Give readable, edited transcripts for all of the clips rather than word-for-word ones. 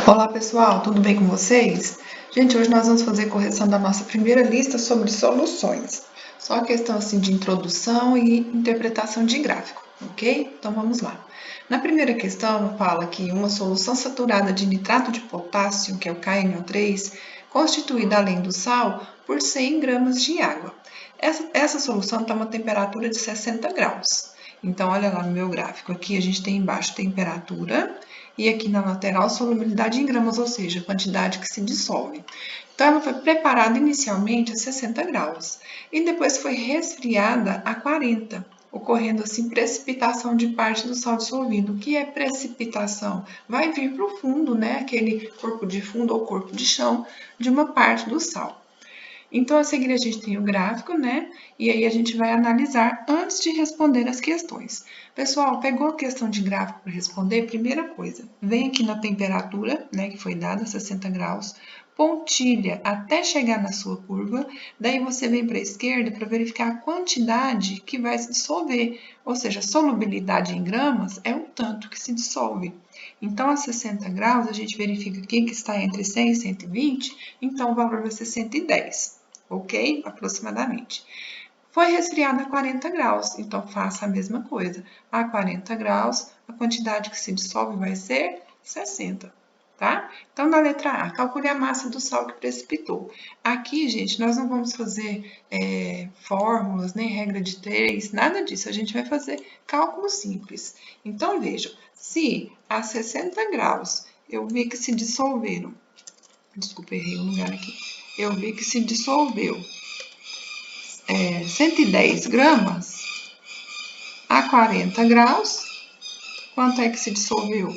Olá pessoal, tudo bem com vocês? Gente, hoje nós vamos fazer correção da nossa primeira lista sobre soluções. Só a questão assim de introdução e interpretação de gráfico, ok? Então vamos lá. Na primeira questão fala que uma solução saturada de nitrato de potássio, que é o KNO3, constituída além do sal por 100 gramas de água. Essa solução está a uma temperatura de 60 graus. Então, olha lá no meu gráfico, aqui a gente tem embaixo temperatura e aqui na lateral solubilidade em gramas, ou seja, a quantidade que se dissolve. Então, ela foi preparada inicialmente a 60 graus e depois foi resfriada a 40, ocorrendo assim precipitação de parte do sal dissolvido. O que é precipitação? Vai vir para o fundo, né? Aquele corpo de fundo ou corpo de chão de uma parte do sal. Então, a seguir a gente tem o gráfico, né? E aí a gente vai analisar antes de responder as questões. Pessoal, pegou a questão de gráfico para responder? Primeira coisa, vem aqui na temperatura, né, que foi dada, 60 graus, pontilha até chegar na sua curva, daí você vem para a esquerda para verificar a quantidade que vai se dissolver, ou seja, a solubilidade em gramas é o tanto que se dissolve. Então, a 60 graus, a gente verifica aqui que está entre 100 e 120, então o valor vai ser 110. Ok? Aproximadamente. Foi resfriado a 40 graus, então faça a mesma coisa. A 40 graus, a quantidade que se dissolve vai ser 60, tá? Então, na letra A, calcule a massa do sal que precipitou. Aqui, gente, nós não vamos fazer fórmulas, nem regra de 3, nada disso. A gente vai fazer cálculo simples. Então, vejam, se a 60 graus eu vi que se dissolveram, desculpa, errei um lugar aqui. Eu vi que se dissolveu 110 gramas a 40 graus. Quanto é que se dissolveu?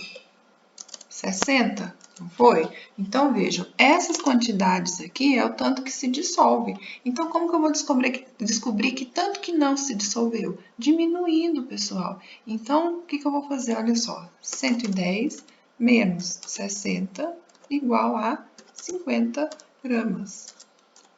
60, não foi? Então, vejam, essas quantidades aqui é o tanto que se dissolve. Então, como que eu vou descobrir que tanto que não se dissolveu? Diminuindo, pessoal. Então, o que eu vou fazer? Olha só, 110 menos 60 igual a 50 gramas.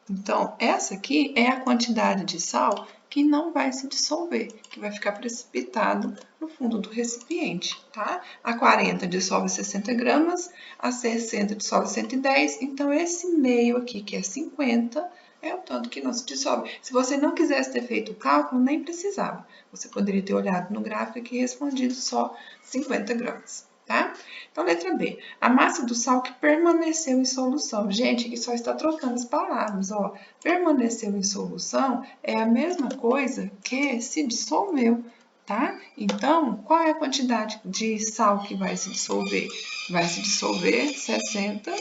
Então, essa aqui é a quantidade de sal que não vai se dissolver, que vai ficar precipitado no fundo do recipiente, tá? A 40 dissolve 60 gramas, a 60 dissolve 110, então esse meio aqui, que é 50, é o tanto que não se dissolve. Se você não quisesse ter feito o cálculo, nem precisava. Você poderia ter olhado no gráfico aqui e respondido só 50 gramas. Tá? Então, letra B. A massa do sal que permaneceu em solução. Gente, aqui só está trocando as palavras, ó. Permaneceu em solução é a mesma coisa que se dissolveu, tá? Então, qual é a quantidade de sal que vai se dissolver? Vai se dissolver 60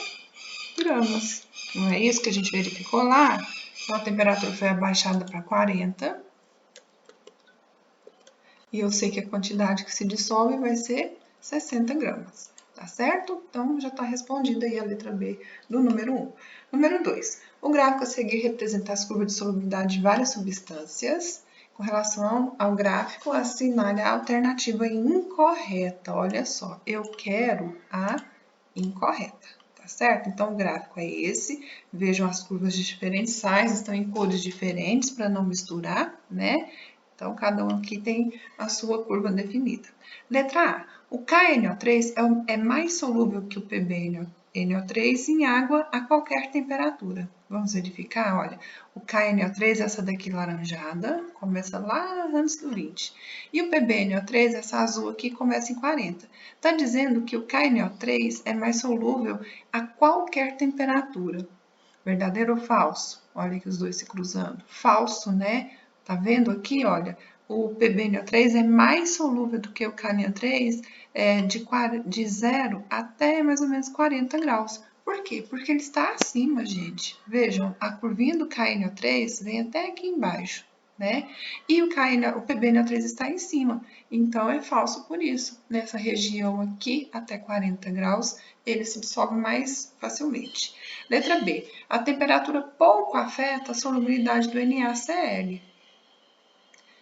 gramas. Não é isso que a gente verificou lá? Então, a temperatura foi abaixada para 40. E eu sei que a quantidade que se dissolve vai ser 60 gramas, tá certo? Então, já está respondida aí a letra B do número 1. Número 2. O gráfico a seguir representa as curvas de solubilidade de várias substâncias. Com relação ao gráfico, assinale a alternativa incorreta. Olha só, eu quero a incorreta, tá certo? Então, o gráfico é esse. Vejam as curvas de diferentes sais, estão em cores diferentes para não misturar, né? Então, cada um aqui tem a sua curva definida. Letra A. O KNO3 é mais solúvel que o PbNO3 em água a qualquer temperatura. Vamos verificar? Olha, o KNO3, essa daqui laranjada, começa lá antes do 20. E o PbNO3, essa azul aqui, começa em 40. Está dizendo que o KNO3 é mais solúvel a qualquer temperatura. Verdadeiro ou falso? Olha aqui os dois se cruzando. Falso, né? Tá vendo aqui, olha, o PbNO3 é mais solúvel do que o KNO3 de 0 até mais ou menos 40 graus. Por quê? Porque ele está acima, gente. Vejam, a curvinha do KNO3 vem até aqui embaixo, né? E o PbNO3 está em cima, então é falso por isso. Nessa região aqui, até 40 graus, ele se dissolve mais facilmente. Letra B. A temperatura pouco afeta a solubilidade do NaCl.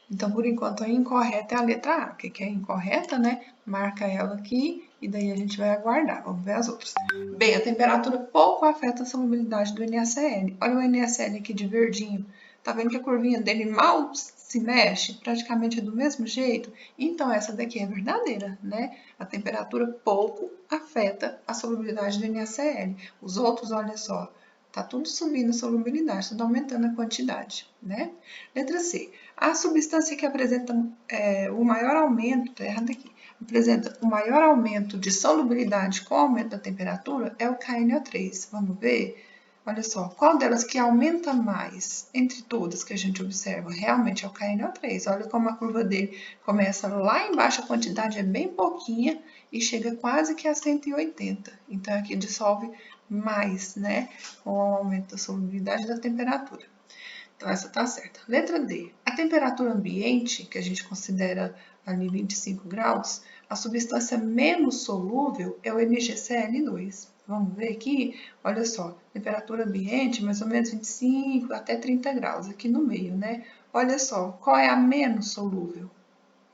Então, por enquanto, a incorreta é a letra A. O que é incorreta, né? Marca ela aqui e daí a gente vai aguardar. Vamos ver as outras. B, a temperatura pouco afeta a solubilidade do NaCl. Olha o NaCl aqui de verdinho. Tá vendo que a curvinha dele mal se mexe praticamente do mesmo jeito, então essa daqui é verdadeira, né? A temperatura pouco afeta a solubilidade do NaCl. Os outros, olha só, tá tudo subindo a solubilidade, tudo aumentando a quantidade, né? Letra C. A substância que apresenta o maior aumento, tá errado aqui, apresenta o maior aumento de solubilidade com o aumento da temperatura é o KNO3. Vamos ver? Olha só, qual delas que aumenta mais entre todas que a gente observa? Realmente é o KNO3. Olha como a curva dele começa lá embaixo, a quantidade é bem pouquinha e chega quase que a 180. Então, aqui dissolve mais, né? Com o aumento da solubilidade da temperatura. Então, essa tá certa. Letra D. A temperatura ambiente, que a gente considera ali 25 graus, a substância menos solúvel é o MgCl2. Vamos ver aqui, olha só, temperatura ambiente, mais ou menos 25 até 30 graus, aqui no meio, né? Olha só, qual é a menos solúvel?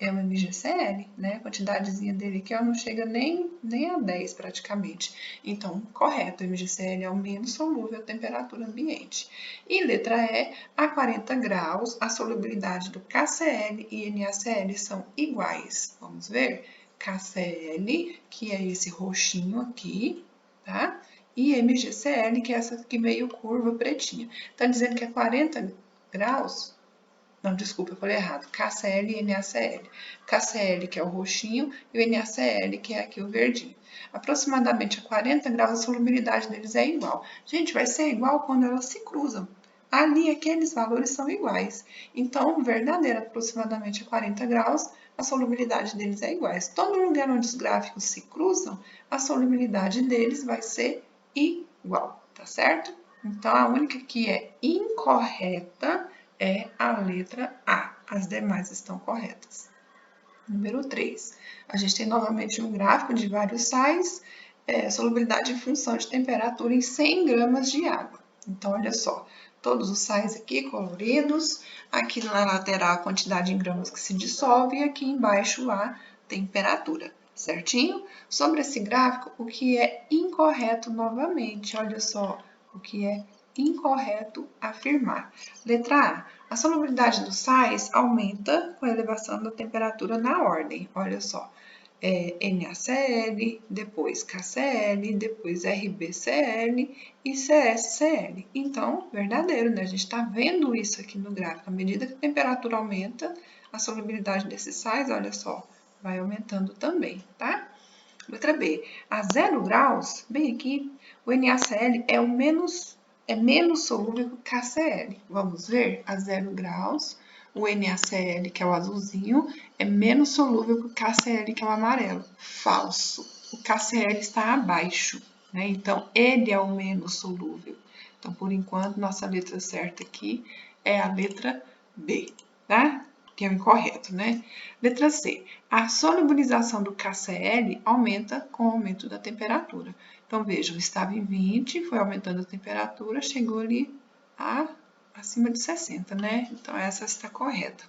É o MgCl, né? A quantidadezinha dele aqui ó, não chega nem a 10 praticamente. Então, correto, o MgCl é o menos solúvel à temperatura ambiente. E letra E, a 40 graus, a solubilidade do KCl e NaCl são iguais. Vamos ver? KCl, que é esse roxinho aqui, tá? E MgCl, que é essa aqui meio curva pretinha. Tá dizendo que é 40 graus. Não, desculpa, eu falei errado. KCl e NaCl. KCl, que é o roxinho, e o NaCl, que é aqui o verdinho. Aproximadamente a 40 graus, a solubilidade deles é igual. Gente, vai ser igual quando elas se cruzam. Ali, aqueles valores são iguais. Então, verdadeiro, aproximadamente a 40 graus, a solubilidade deles é igual. Todo lugar onde os gráficos se cruzam, a solubilidade deles vai ser igual, tá certo? Então, a única que é incorreta é a letra A. As demais estão corretas. Número 3. A gente tem novamente um gráfico de vários sais, solubilidade em função de temperatura em 100 gramas de água. Então, olha só, todos os sais aqui coloridos, aqui na lateral a quantidade em gramas que se dissolve e aqui embaixo a temperatura, certinho? Sobre esse gráfico, o que é incorreto novamente, olha só, o que é incorreto afirmar. Letra A. A solubilidade dos sais aumenta com a elevação da temperatura na ordem. Olha só, NaCl, depois KCl, depois RbCl e CsCl. Então, verdadeiro, né? A gente está vendo isso aqui no gráfico. À medida que a temperatura aumenta, a solubilidade desses sais, olha só, vai aumentando também, tá? Letra B. A 0 graus, bem aqui, o NaCl é menos solúvel que o KCl. Vamos ver? A 0 graus, o NaCl, que é o azulzinho, é menos solúvel que o KCl, que é o amarelo. Falso. O KCl está abaixo, né? Então, ele é o menos solúvel. Então, por enquanto, nossa letra certa aqui é a letra B, tá? Que é o incorreto, né? Letra C. A solubilização do KCl aumenta com o aumento da temperatura. Então, vejam, estava em 20, foi aumentando a temperatura, chegou ali acima de 60, né? Então, essa está correta.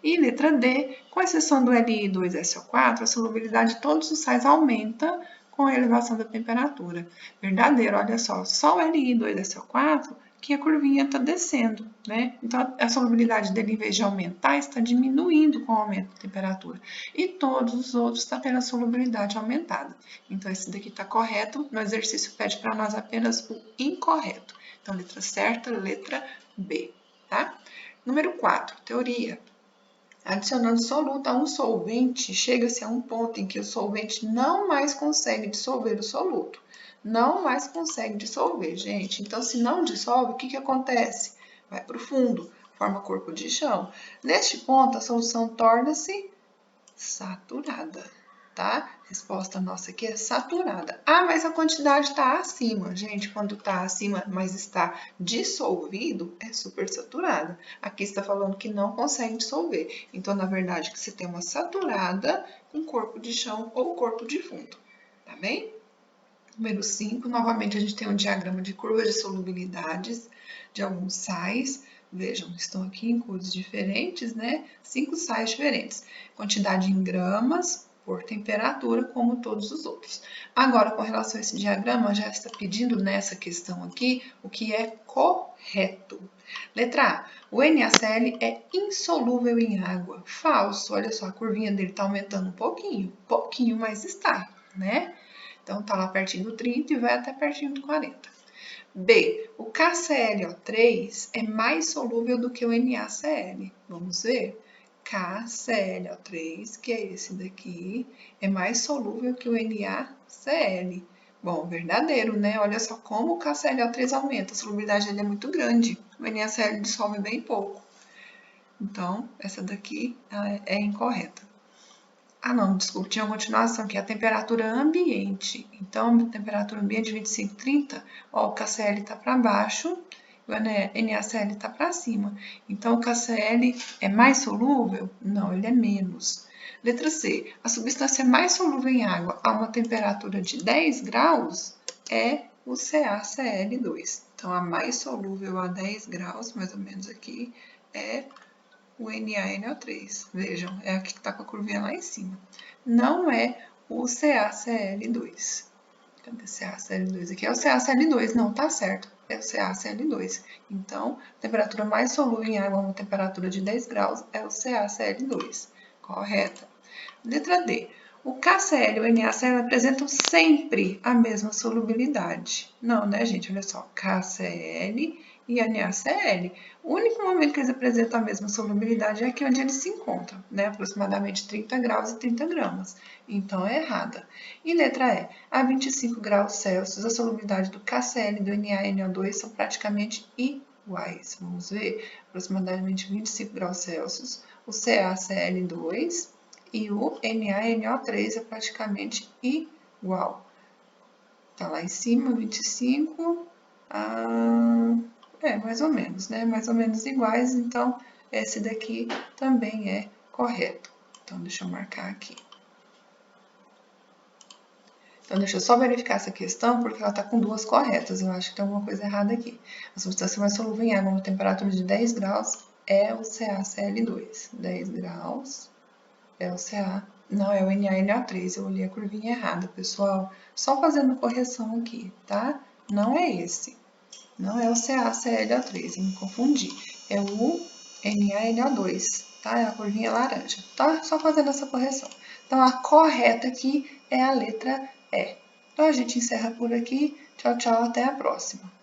E letra D, com exceção do Li2SO4, a solubilidade de todos os sais aumenta com a elevação da temperatura. Verdadeiro, olha só o Li2SO4 que a curvinha está descendo, né? Então, a solubilidade dele, em vez de aumentar, está diminuindo com o aumento da temperatura. E todos os outros estão tendo a solubilidade aumentada. Então, esse daqui está correto. No exercício, pede para nós apenas o incorreto. Então, letra certa, letra B, tá? Número 4, teoria. Adicionando soluto a um solvente, chega-se a um ponto em que o solvente não mais consegue dissolver o soluto. Não mais consegue dissolver, gente. Então, se não dissolve, o que acontece? Vai para o fundo, forma corpo de chão. Neste ponto, a solução torna-se saturada, tá? Resposta nossa aqui é saturada. Ah, mas a quantidade está acima. Gente, quando está acima, mas está dissolvido, é supersaturada. Aqui está falando que não consegue dissolver. Então, na verdade, que você tem uma saturada com corpo de chão ou corpo de fundo, tá bem? Número 5, novamente a gente tem um diagrama de curvas de solubilidades de alguns sais. Vejam, estão aqui em cores diferentes, né? 5 sais diferentes. Quantidade em gramas, por temperatura, como todos os outros. Agora, com relação a esse diagrama, já está pedindo nessa questão aqui o que é correto. Letra A. O NaCl é insolúvel em água. Falso. Olha só, a curvinha dele está aumentando um pouquinho, mas está, né? Então, está lá pertinho do 30 e vai até pertinho do 40. B. O KClO3 é mais solúvel do que o NaCl. Vamos ver? KClO3, que é esse daqui, é mais solúvel que o NaCl. Bom, verdadeiro, né? Olha só como o KClO3 aumenta, a solubilidade dele é muito grande. O NaCl dissolve bem pouco. Então, essa daqui é incorreta. Ah, não, desculpa, tinha uma continuação, que é a temperatura ambiente. Então, a temperatura ambiente 25, 30, ó, o KCl está para baixo, o NaCl está para cima. Então, o KCl é mais solúvel? Não, ele é menos. Letra C. A substância mais solúvel em água a uma temperatura de 10 graus é o CaCl2. Então, a mais solúvel a 10 graus, mais ou menos aqui, é o NaNO3. Vejam, é aqui que está com a curvinha lá em cima. Não é o CaCl2. Cadê o CaCl2? Aqui é o CaCl2. Não, tá certo. É o CaCl2. Então, a temperatura mais solúvel em água a uma temperatura de 10 graus é o CaCl2. Correta. Letra D. O KCl e o NaCl apresentam sempre a mesma solubilidade. Não, né, gente? Olha só. KCl e NaCl. O único momento que eles apresentam a mesma solubilidade é aqui onde eles se encontram, né? Aproximadamente 30 graus e 30 gramas. Então, é errada. E letra E. A 25 graus Celsius, a solubilidade do KCl e do NaNO2 são praticamente iguais. Vamos ver? Aproximadamente 25 graus Celsius. O CaCl2 e o NaNO3 é praticamente igual. Tá lá em cima, 25, mais ou menos, né? Mais ou menos iguais, então esse daqui também é correto. Então, deixa eu marcar aqui. Então, deixa eu só verificar essa questão, porque ela está com duas corretas. Eu acho que tem alguma coisa errada aqui. A substância mais solúvel em água a uma temperatura de 10 graus é o CaCl2. 10 graus é o Ca. Não, é o NaNO3. Eu olhei a curvinha errada, pessoal. Só fazendo correção aqui, tá? Não é esse. Não é o CaClO3, eu me confundi. É o NaNO2, tá? É a curvinha laranja. Tá? Só fazendo essa correção. Então, a correta aqui é a letra E. Então, a gente encerra por aqui. Tchau, tchau. Até a próxima.